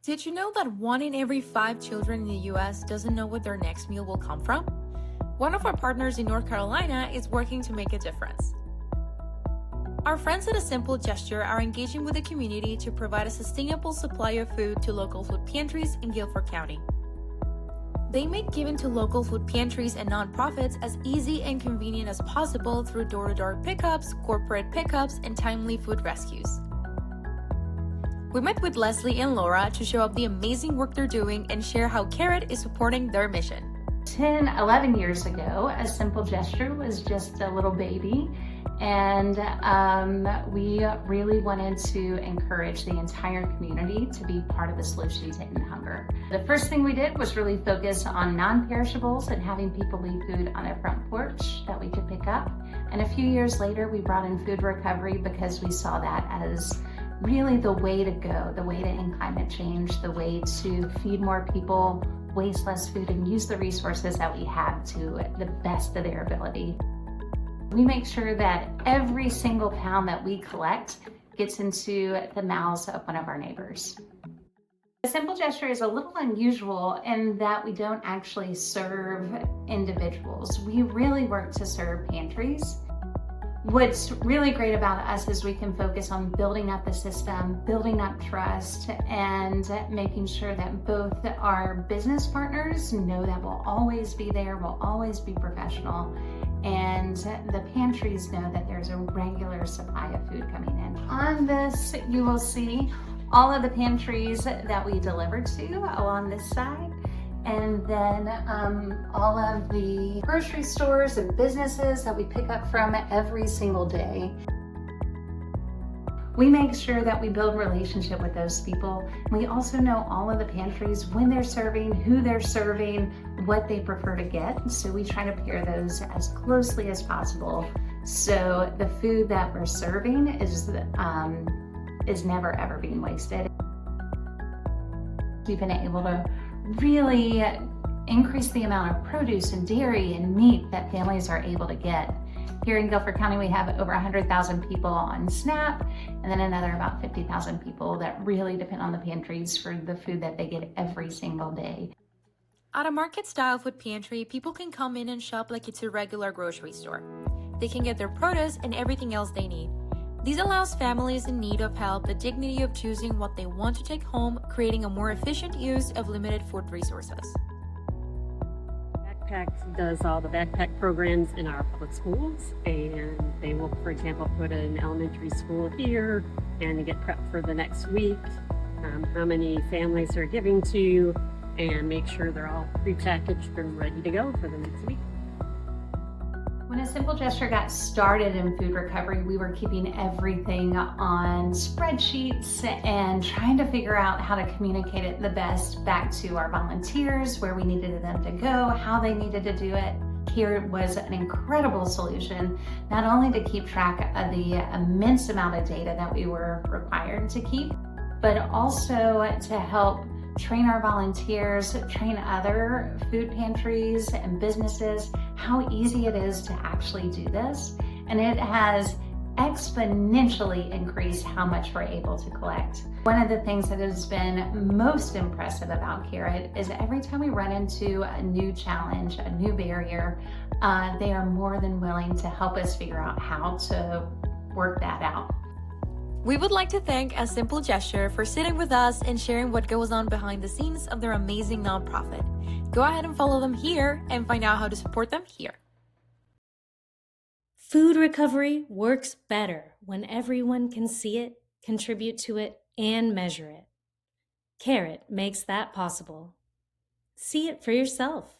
Did you know that 1 in every 5 children in the US doesn't know what their next meal will come from? One of our partners in North Carolina is working to make a difference. Our friends at A Simple Gesture are engaging with the community to provide a sustainable supply of food to local food pantries in Guilford County. They make giving to local food pantries and nonprofits as easy and convenient as possible through door-to-door pickups, corporate pickups, and timely food rescues. We met with Leslie and Laura to show up the amazing work they're doing and share how Careit is supporting their mission. 11 years ago, A Simple Gesture was just a little baby, and we really wanted to encourage the entire community to be part of the solution to end hunger. The first thing we did was really focus on non-perishables and having people leave food on their front porch that we could pick up. And a few years later, we brought in food recovery because we saw that as really the way to go, the way to end climate change, the way to feed more people, waste less food, and use the resources that we have to the best of their ability. We make sure that every single pound that we collect gets into the mouths of one of our neighbors. A Simple Gesture is a little unusual in that we don't actually serve individuals. We really work to serve pantries. What's really great about us is we can focus on building up the system, building up trust, and making sure that both our business partners know that we'll always be there, we'll always be professional, and the pantries know that there's a regular supply of food coming in. On this, you will see all of the pantries that we deliver to along this side, and then all of the grocery stores and businesses that we pick up from every single day. We make sure that we build relationship with those people. We also know all of the pantries, when they're serving, who they're serving, what they prefer to get. So we try to pair those as closely as possible. So the food that we're serving is never ever being wasted. We've been able to really increase the amount of produce and dairy and meat that families are able to get. Here in Guilford County, we have over 100,000 people on SNAP, and then another about 50,000 people that really depend on the pantries for the food that they get every single day. At a market-style food pantry, people can come in and shop like it's a regular grocery store. They can get their produce and everything else they need. This allows families in need of help the dignity of choosing what they want to take home, creating a more efficient use of limited food resources. Backpack does all the backpack programs in our public schools, and they will, for example, put an elementary school here and get prepped for the next week, how many families they're giving to, and make sure they're all prepackaged and ready to go for the next week. When A Simple Gesture got started in food recovery, we were keeping everything on spreadsheets and trying to figure out how to communicate it the best back to our volunteers, where we needed them to go, how they needed to do it. Here was an incredible solution, not only to keep track of the immense amount of data that we were required to keep, but also to help train our volunteers, train other food pantries and businesses how easy it is to actually do this. And it has exponentially increased how much we're able to collect. One of the things that has been most impressive about Careit is every time we run into a new challenge, a new barrier, they are more than willing to help us figure out how to work that out. We would like to thank A Simple Gesture for sitting with us and sharing what goes on behind the scenes of their amazing nonprofit. Go ahead and follow them here and find out how to support them here. Food recovery works better when everyone can see it, contribute to it, and measure it. Careit makes that possible. See it for yourself.